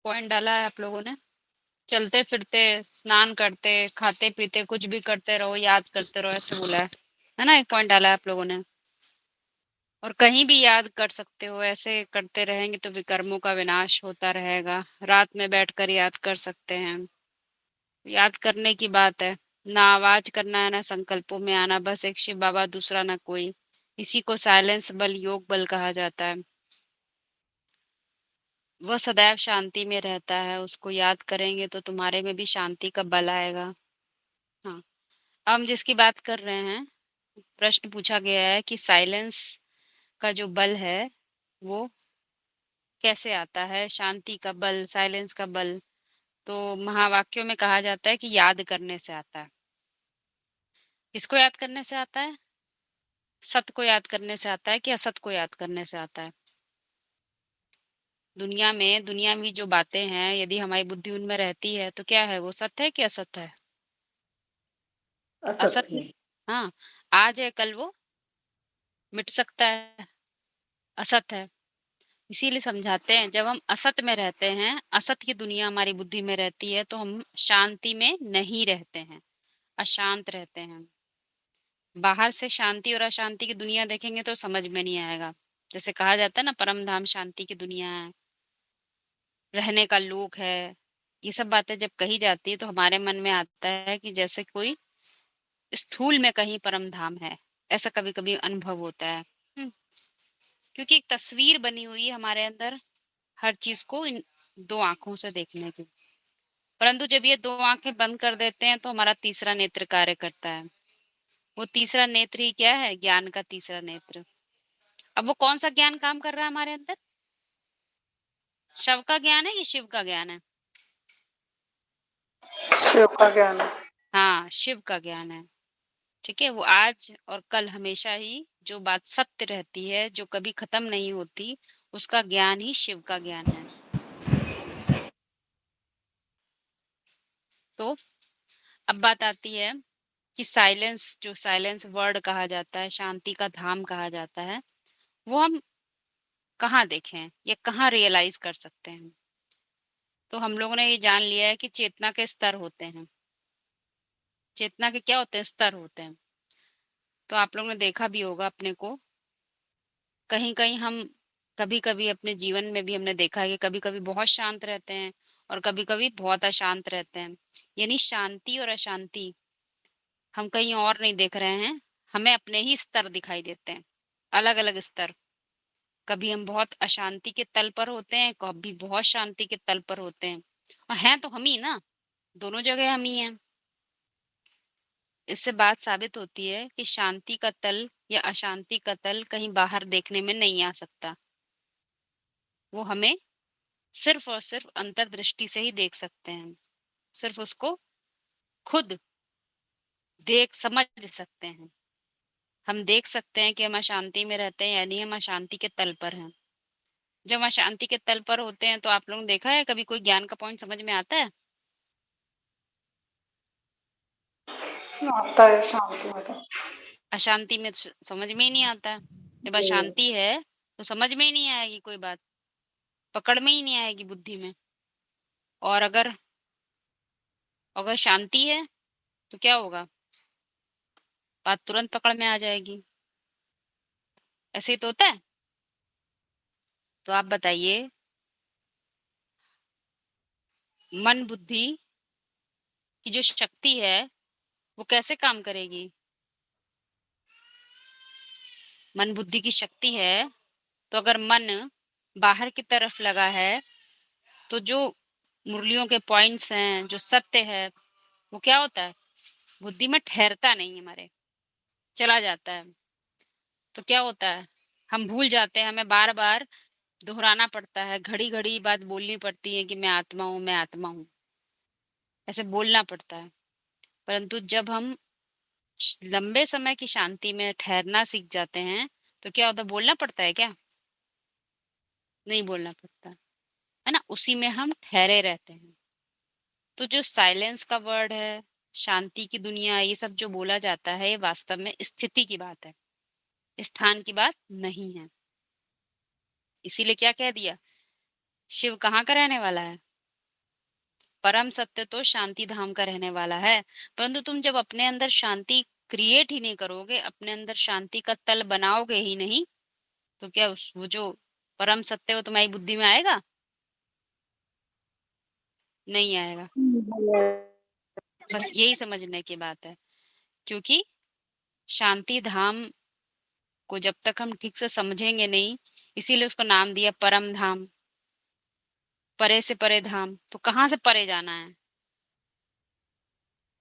Point डाला है आप लोगों ने। चलते फिरते, स्नान करते, खाते पीते, कुछ भी करते रहो, याद करते रहो, ऐसे बोला है ना। एक पॉइंट डाला है आप लोगों ने। और कहीं भी याद कर सकते हो, ऐसे करते रहेंगे तो विकर्मों का विनाश होता रहेगा। रात में बैठकर याद कर सकते हैं। याद करने की बात है। ना आवाज करना है, ना संकल्पों में आना, बस एक शिव बाबा, दूसरा ना कोई। इसी को साइलेंस बल, योग बल कहा जाता है। वह सदैव शांति में रहता है, उसको याद करेंगे तो तुम्हारे में भी शांति का बल आएगा। हाँ। अब हम जिसकी बात कर रहे हैं, प्रश्न पूछा गया है कि साइलेंस का जो बल है वो कैसे आता है, शांति का बल, साइलेंस का बल। तो महावाक्यों में कहा जाता है कि याद करने से आता है। किसको याद करने से आता है? सत को याद करने से आता है कि असत को याद करने से आता है? दुनिया में दुनियावी जो बातें हैं, यदि हमारी बुद्धि उनमें रहती है तो क्या है, वो सत्य है कि असत्य है? असत असत्य। है। हाँ। आज है, कल वो मिट सकता है, असत है। इसीलिए समझाते हैं, जब हम असत में रहते हैं, असत की दुनिया हमारी बुद्धि में रहती है, तो हम शांति में नहीं रहते हैं, अशांत रहते हैं। बाहर से शांति और अशांति की दुनिया देखेंगे तो समझ में नहीं आएगा। जैसे कहा जाता है ना, परम धाम शांति की दुनिया है, रहने का लोक है। ये सब बातें जब कही जाती है तो हमारे मन में आता है कि जैसे कोई स्थूल में कहीं परम धाम है। ऐसा कभी कभी अनुभव होता है। क्योंकि एक तस्वीर बनी हुई है हमारे अंदर, हर चीज को इन दो आंखों से देखने की। परंतु जब ये दो आंखें बंद कर देते हैं तो हमारा तीसरा नेत्र कार्य करता है। वो तीसरा नेत्र ही क्या है? ज्ञान का तीसरा नेत्र। अब वो कौन सा ज्ञान काम कर रहा है हमारे अंदर? शव का ज्ञान है कि शिव का ज्ञान है? शिव का ज्ञान है। हाँ, शिव का ज्ञान है। ठीक है। वो आज और कल हमेशा ही जो बात सत्य रहती है, जो कभी खत्म नहीं होती, उसका ज्ञान ही शिव का ज्ञान है। तो अब बात आती है कि साइलेंस, जो साइलेंस वर्ड कहा जाता है, शांति का धाम कहा जाता है, वो हम कहाँ देखें या कहाँ रियलाइज कर सकते हैं? तो हम लोगों ने ये जान लिया है कि चेतना के स्तर होते हैं। चेतना के क्या होते हैं? स्तर होते हैं। तो आप लोगों ने देखा भी होगा अपने को, कहीं कहीं हम, कभी कभी अपने जीवन में भी हमने देखा है कि कभी कभी बहुत शांत रहते हैं और कभी कभी बहुत अशांत रहते हैं। यानी शांति और अशांति हम कहीं और नहीं देख रहे हैं, हमें अपने ही स्तर दिखाई देते हैं, अलग अलग स्तर। कभी हम बहुत अशांति के तल पर होते हैं, कभी बहुत शांति के तल पर होते हैं। और हैं तो हम ही ना, दोनों जगह हम ही हैं। इससे बात साबित होती है कि शांति का तल या अशांति का तल कहीं बाहर देखने में नहीं आ सकता। वो हमें सिर्फ और सिर्फ अंतर्दृष्टि से ही देख सकते हैं। सिर्फ उसको खुद देख समझ सकते हैं। हम देख सकते हैं कि हम अशांति में रहते हैं, यानी हम अशांति के तल पर हैं। जब हम अशांति के तल पर होते हैं तो आप लोगों ने देखा है कभी कोई ज्ञान का पॉइंट समझ में आता है? आता है शांति में तो। अशांति में समझ में ही नहीं आता है। जब हम्म, अशांति है तो समझ में ही नहीं आएगी कोई बात, पकड़ में ही नहीं आएगी बुद्धि में। और अगर अगर शांति है तो क्या होगा? बात तुरंत पकड़ में आ जाएगी। ऐसे ही तो होता है। तो आप बताइए, मन बुद्धि की जो शक्ति है वो कैसे काम करेगी? मन बुद्धि की शक्ति है, तो अगर मन बाहर की तरफ लगा है तो जो मुरलियों के पॉइंट्स हैं, जो सत्य है, वो क्या होता है? बुद्धि में ठहरता नहीं, हमारे चला जाता है। तो क्या होता है? हम भूल जाते हैं, हमें बार बार दोहराना पड़ता है, घड़ी घड़ी बात बोलनी पड़ती है कि मैं आत्मा हूँ, मैं आत्मा हूँ, ऐसे बोलना पड़ता है। परंतु जब हम लंबे समय की शांति में ठहरना सीख जाते हैं तो क्या होता है? बोलना पड़ता है क्या? नहीं बोलना पड़ता, है ना। उसी में हम ठहरे रहते हैं। तो जो साइलेंस का वर्ड है, शांति की दुनिया, ये सब जो बोला जाता है, ये वास्तव में स्थिति की बात है, स्थान की बात नहीं है। इसीलिए क्या कह दिया? शिव कहाँ का रहने वाला है? परम सत्य तो शांति धाम का रहने वाला है। परंतु तुम जब अपने अंदर शांति क्रिएट ही नहीं करोगे, अपने अंदर शांति का तल बनाओगे ही नहीं, तो क्या उस वो जो परम सत्य वो तुम्हारी बुद्धि में आएगा? नहीं आएगा। बस यही समझने की बात है। क्योंकि शांति धाम को जब तक हम ठीक से समझेंगे नहीं, इसीलिए उसको नाम दिया परम धाम, परे से परे धाम। तो कहाँ से परे जाना है?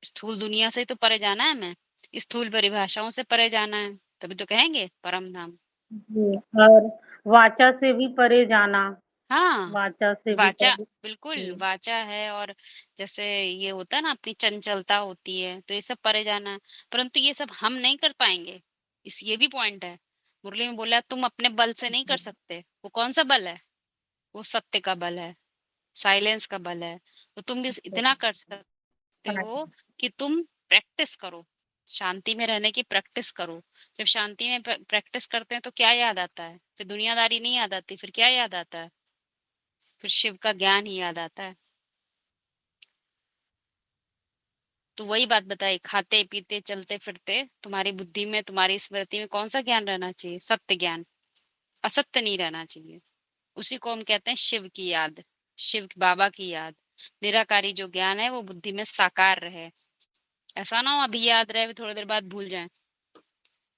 स्थूल दुनिया से ही तो परे जाना है हमें, स्थूल परिभाषाओं से परे जाना है, तभी तो कहेंगे परम धाम। जी, और वाचा से भी परे जाना, हाँ, वाचा से भी वाचा, परे। बिल्कुल जी, वाचा है। और जैसे ये होता है ना, अपनी चंचलता होती है, तो ये सब परे जाना है। परंतु ये सब हम नहीं कर पाएंगे, इस ये भी पॉइंट है। मुरली में बोला तुम अपने बल से नहीं कर जी, सकते। वो कौन सा बल है? वो सत्य का बल है, साइलेंस का बल है। तो तुम भी इतना कर सकते हो हाँ, कि तुम प्रैक्टिस करो, शांति में रहने की प्रैक्टिस करो। जब शांति में प्रैक्टिस करते हैं तो क्या याद आता है? फिर दुनियादारी नहीं याद आती, फिर क्या याद आता है? फिर शिव का ज्ञान ही याद आता है। तो वही बात बताई, खाते पीते चलते फिरते तुम्हारी बुद्धि में, तुम्हारी स्मृति में कौन सा ज्ञान रहना चाहिए? सत्य ज्ञान, असत्य नहीं रहना चाहिए। उसी को हम कहते हैं शिव की याद, शिव बाबा की याद। निराकारी जो ज्ञान है वो बुद्धि में साकार रहे। ऐसा ना हो अभी याद रहे, थोड़ी देर बाद भूल जाए।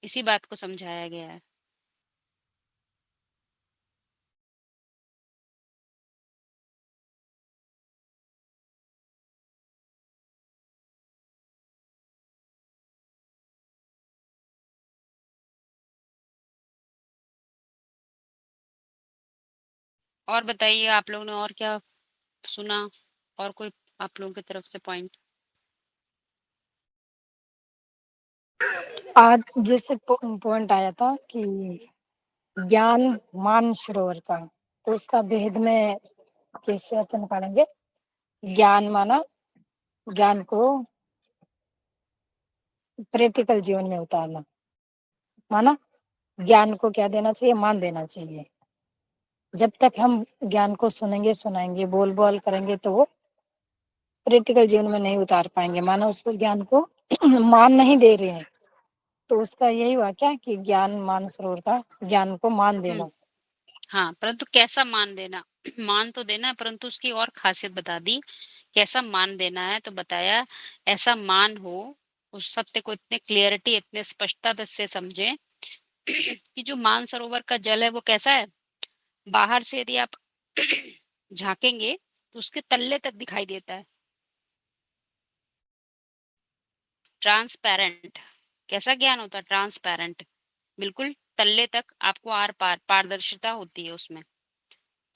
इसी बात को समझाया गया है। और बताइए, आप लोगों ने और क्या सुना? और कोई आप लोगों की तरफ से पॉइंट? आज जैसे पॉइंट आया था कि ज्ञान मान सरोवर का, तो उसका भेद में कैसे अर्थ निकालेंगे? ज्ञान माना, ज्ञान को प्रैक्टिकल जीवन में उतारना, माना ज्ञान को क्या देना चाहिए? मान देना चाहिए। जब तक हम ज्ञान को सुनेंगे, सुनाएंगे, बोल बोल करेंगे, तो वो प्रैक्टिकल जीवन में नहीं उतार पाएंगे। माना उसको ज्ञान को मान नहीं दे रहे हैं, तो उसका यही हुआ क्या कि ज्ञान मान सरोवर का, ज्ञान को मान हम्म। देना। हाँ, परंतु कैसा मान देना? मान तो देना है, परंतु उसकी और खासियत बता दी। कैसा मान देना है तो बताया, ऐसा मान हो, उस सत्य को इतने क्लियरिटी, इतने स्पष्टता से समझे कि जो मान सरोवर का जल है वो कैसा है? बाहर से यदि आप झांकेंगे तो उसके तल्ले तक दिखाई देता है, ट्रांसपेरेंट। कैसा ज्ञान होता है? ट्रांसपेरेंट, बिल्कुल तल्ले तक आपको आर पार पारदर्शिता होती है उसमें।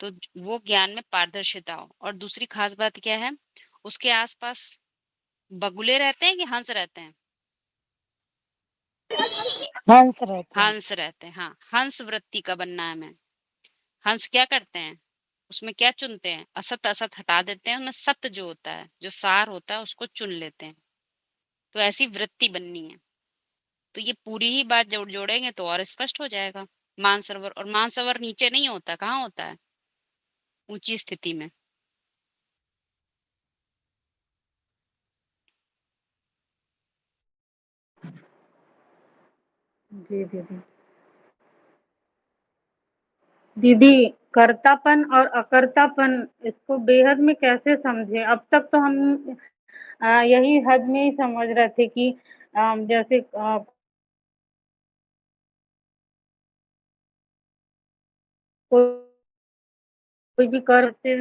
तो वो ज्ञान में पारदर्शिता हो। और दूसरी खास बात क्या है? उसके आसपास बगुले रहते हैं कि हंस रहते हैं? हंस रहते हैं। हंस रहते हैं, हाँ। हंस वृत्ति का बनना है हमें। हंस क्या करते हैं? उसमें क्या चुनते हैं? असत असत हटा देते हैं, उनमें सत्य जो होता है, जो सार होता है, उसको चुन लेते हैं। तो ऐसी वृत्ति बननी है। तो ये पूरी ही बात जोड़ेंगे तो और स्पष्ट हो जाएगा। मानसरोवर, और मानसरोवर नीचे नहीं होता, कहाँ होता है? ऊंची स्थिति में। जी दीदी। दीदी, कर्तापन और अकर्तापन, इसको बेहद में कैसे समझे? अब तक तो हम यही हद में ही समझ रहे थे कि जैसे कोई कोई भी कर्म से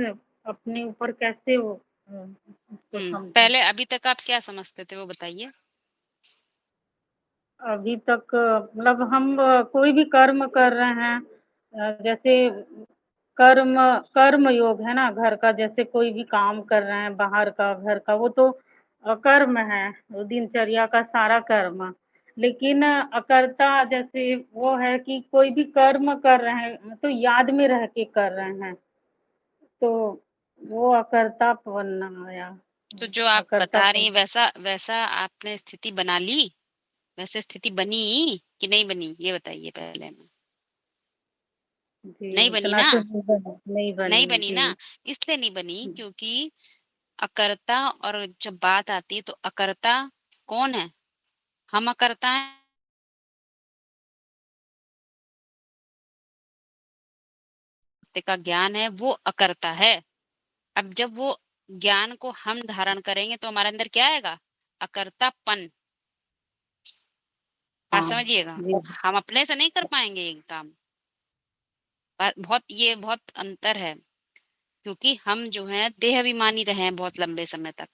अपने ऊपर कैसे वो उसको समझे। पहले अभी तक आप क्या समझते थे वो बताइए। अभी तक मतलब हम कोई भी कर्म कर रहे हैं, जैसे कर्म कर्म योग है ना, घर का जैसे कोई भी काम कर रहे हैं, बाहर का घर का, वो तो कर्म है, वो दिनचर्या का सारा कर्म। लेकिन अकर्ता जैसे वो है कि कोई भी कर्म कर रहे हैं तो याद में रह के कर रहे हैं, तो वो अकर्तापन आया। तो जो आप बता रही अकर्तापन। हैं वैसा वैसा आपने स्थिति बना ली? वैसे स्थिति बनी कि नहीं बनी, ये बताइए पहले में। जी, नहीं बनी उतना ना? तो नहीं बनी, नहीं नहीं बनी बनी जी। ना? इसलिए नहीं बनी क्योंकि अकर्ता, और जब बात आती है तो अकर्ता कौन है? हम अकर्ता हैं। सत्य का ज्ञान है वो अकर्ता है। अब जब वो ज्ञान को हम धारण करेंगे तो हमारे अंदर क्या आएगा? अकर्तापन। बात हाँ समझिएगा। जी। हम अपने से नहीं कर पाएंगे ये काम। बहुत अंतर है, क्योंकि हम जो है देह अभिमानी रहे हैं बहुत लंबे समय तक।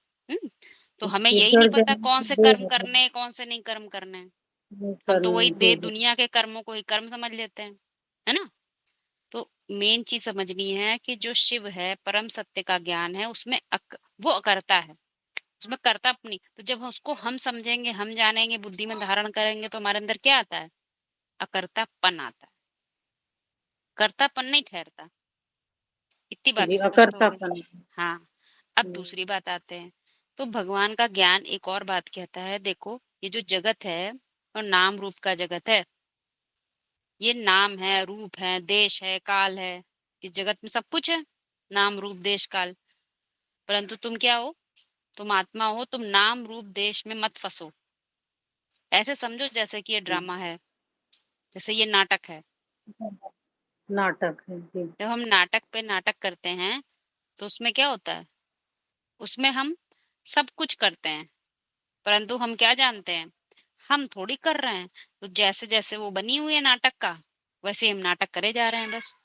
तो हमें यही नहीं जड़ पता जन्म कौन से से दे कर्म है, करने हैं, कौन से नहीं कर्म करने हैं। वो हम तो करना वही जी दे जी। दुनिया के कर्मों को ही कर्म समझ लेते हैं, है ना? तो मेन चीज समझनी है कि जो शिव है, परम सत्य का ज्ञान है, उसमें वो अकर्ता है, उसमें कर्ता अपनी। तो जब उसको हम समझेंगे, हम जानेंगे, बुद्धि में धारण करेंगे, तो हमारे अंदर क्या आता है? अकर्तापन आता है। कर्तापन नहीं ठहरता। इतनी बात जी स्पष्ट हो गई। अकर्तापन। हाँ। अब दूसरी बात आते हैं। तो भगवान का ज्ञान एक और बात कहता है, देखो ये जो जगत है और नाम रूप का जगत है, ये नाम है, रूप है, देश है, काल है। इस जगत में सब कुछ है, नाम रूप देश काल। परंतु तुम क्या हो? तुम आत्मा हो। तुम नाम रूप देश में मत फंसो। ऐसे समझो जैसे कि ये ड्रामा है, जैसे ये नाटक है। नाटक है जी। जब हम नाटक पे नाटक करते हैं तो उसमें क्या होता है? उसमें हम सब कुछ करते हैं, परंतु हम क्या जानते हैं? हम थोड़ी कर रहे हैं। तो जैसे जैसे वो बनी हुई है नाटक का, वैसे ही हम नाटक करे जा रहे हैं बस।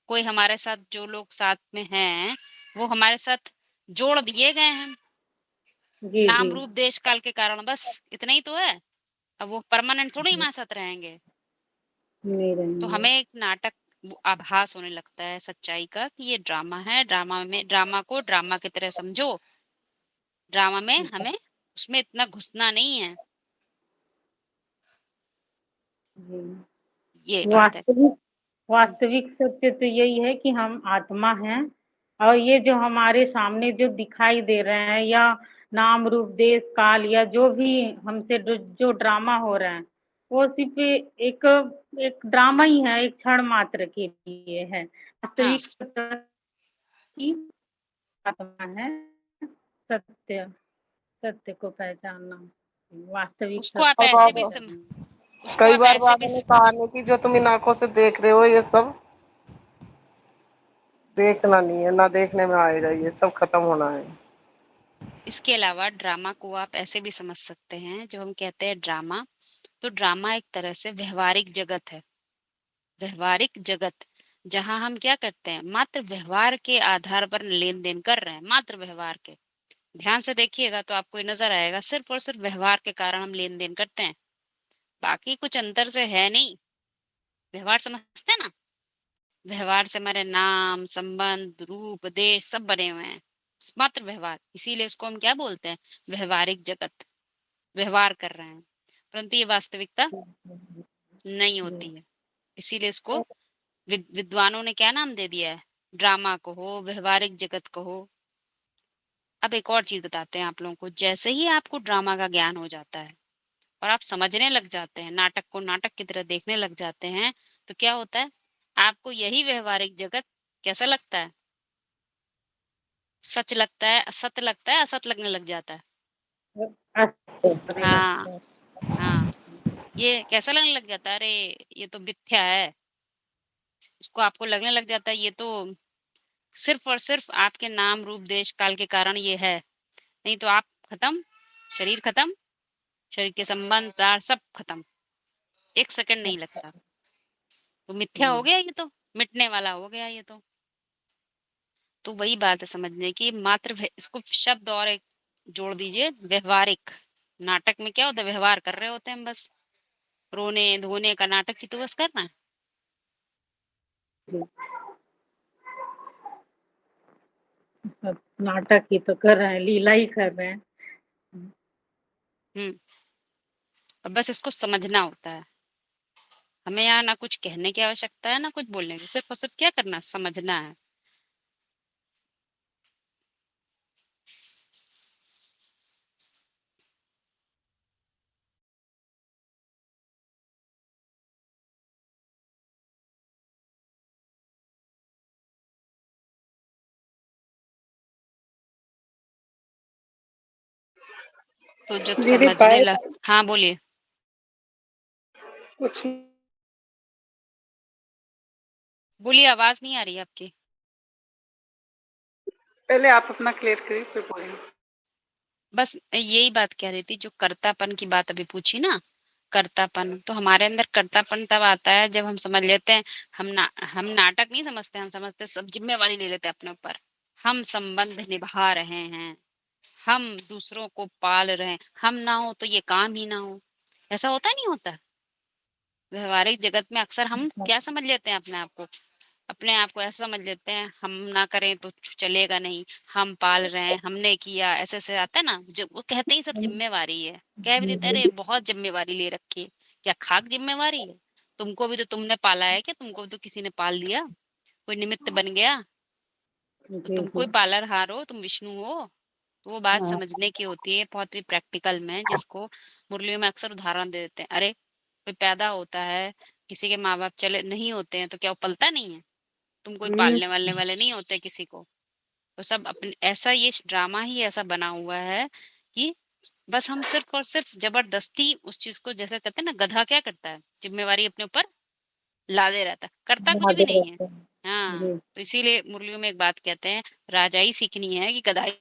कोई हमारे साथ, जो लोग साथ में हैं, वो हमारे साथ जोड़ दिए गए हैं जी जी। नाम रूप देश काल के कारण, बस इतना ही तो है। अब वो परमानेंट थोड़ी जी, हमारे साथ रहेंगे। नहीं तो रहेंगे। हमें एक नाटक, वो आभास होने लगता है सच्चाई का कि ये ड्रामा है। ड्रामा को ड्रामा की तरह समझो। ड्रामा में हमें उसमें इतना घुसना नहीं है। जी। ये बात है। वास्तविक वास्तविक सत्य तो यही है कि हम आत्मा हैं, और ये जो हमारे सामने जो दिखाई दे रहे हैं, या नाम रूप देश काल, या जो भी हमसे जो ड्रामा हो रहा है, वो सिर्फ एक एक ड्रामा ही है, एक क्षण मात्र के लिए है। हाँ, वास्तविक सत्य की आत्मा है। सत्य सत्य को पहचानना वास्तविक उसको आप सत्य और ऐसे को भी बाबा, पहचानना। उसको कई आप बार ऐसे बाबा भी ने कहा नहीं कि जो तुम इन आंखों से देख रहे हो ये सब देखना नहीं है, ना देखने में आएगा, ये सब खत्म होना है। इसके अलावा ड्रामा को आप ऐसे भी समझ सकते हैं। जब हम कहते हैं ड्रामा, तो ड्रामा एक तरह से व्यवहारिक जगत है। व्यवहारिक जगत, जहां हम क्या करते हैं? मात्र व्यवहार के आधार पर लेन देन कर रहे हैं, मात्र व्यवहार के। ध्यान से देखिएगा तो आपको ये नजर आएगा, सिर्फ और सिर्फ व्यवहार के कारण हम लेन देन करते हैं। बाकी कुछ अंतर से है नहीं। व्यवहार समझते हैं ना? व्यवहार से हमारे नाम, संबंध, रूप, देश सब बने हुए हैं। मात्र व्यवहार, इसीलिए इसको हम क्या बोलते हैं? व्यवहारिक जगत। व्यवहार कर रहे हैं, परंतु ये वास्तविकता नहीं होती है। इसीलिए इसको विद्वानों ने क्या नाम दे दिया है? ड्रामा कहो, व्यवहारिक जगत कहो। अब एक और चीज बताते हैं आप लोगों को। जैसे ही आपको ड्रामा का ज्ञान हो जाता है और आप समझने लग जाते हैं, नाटक को नाटक की तरह देखने लग जाते हैं, तो क्या होता है? आपको यही व्यवहारिक जगत कैसा लगता है? सच लगता है, असत्य लगता है, असत लगने लग जाता है। करने हाँ, लगता है। हाँ। ये कैसा लगने लग जाता है? अरे ये तो मिथ्या है। उसको आपको लगने लग जाता है ये तो सिर्फ और सिर्फ आपके नाम रूप देश काल के कारण ये है। नहीं तो आप खत्म, शरीर खत्म, शरीर के संबंध तार सब खत्म। एक सेकंड नहीं लगता। तो मिथ्या हो हम्म, गया ये तो, मिटने वाला हो गया ये तो। तो वही बात है समझने की। मात्र इसको शब्द और एक जोड़ दीजिए, व्यवहारिक। नाटक में क्या होता है? व्यवहार कर रहे होते हैं हम बस। रोने धोने का नाटक ही तो बस करना है। जी। सब नाटक ही तो कर रहे हैं, लीला ही कर रहे हैं। हम्म। और बस इसको समझना होता है। हमें यहाँ ना कुछ कहने की आवश्यकता है, ना कुछ बोलने की, सिर्फ और सिर्फ क्या करना है? समझना है। तो जब दीदी समझने बाय लग हाँ, बोलिए। कुछ बोलिए, आवाज़ नहीं आ रही है आपकी। पहले आप अपना क्लियर करिए फिर बोलिए। बस मैं यही बात कह रही थी, जो कर्तापन की बात अभी पूछी ना, कर्तापन, तो हमारे अंदर कर्तापन तब आता है जब हम समझ लेते हैं, हम नाटक नहीं समझते, हम समझते हैं, सब ज़िम्मेवारी ले लेते हैं अपने ऊपर। हम संबंध निभा रहे हैं, हम दूसरों को पाल रहे हैं, हम ना हो तो ये काम ही ना हो। ऐसा होता नहीं होता? व्यवहारिक जगत में अक्सर हम क्या समझ लेते हैं अपने आप को ऐसा समझ लेते हैं, हम ना करें तो चलेगा नहीं, हम पाल रहे हैं, हमने किया, ऐसे-ऐसे आता है ना, जो वो कहते ही सब ज़िम्मेवारी है। कह भी देते हैं, अरे बहुत ज़िम्मेवारी ले रखी है। क्या खाक ज़िम्मेवारी है? तुमको भी तो तुमने पाला है क्या? तुमको भी तो किसी ने पाल दिया? कोई निमित्त बन गया? तो जी, तुम जी। कोई पालनहार हो, तुम विष्णु हो? तो वो बात हाँ, समझने की होती है, बहुत भी प्रैक्टिकल में, जिसको मुरलियों में अक्सर उदाहरण दे देते हैं। अरे! कोई पैदा होता है, किसी के माँ-बाप चले नहीं होते हैं, तो क्या वो पलता नहीं है? तुम कोई हुँ, पालने-वालने वाले नहीं होते किसी को। तो सब अपने ऐसा ये ड्रामा ही ऐसा बना हुआ है कि बस हम सिर्फ़ और सिर्फ़ ज़बरदस्ती उस चीज़ को, जैसे कहते हैं ना, गधा क्या करता है? ज़िम्मेवारी अपने ऊपर लादे रहता है, करता कुछ भी बहादुर नहीं है। रहते हैं। हाँ, जी। तो इसीलिए मुरलियों में एक बात कहते हैं, राजाई सीखनी है कि गधाई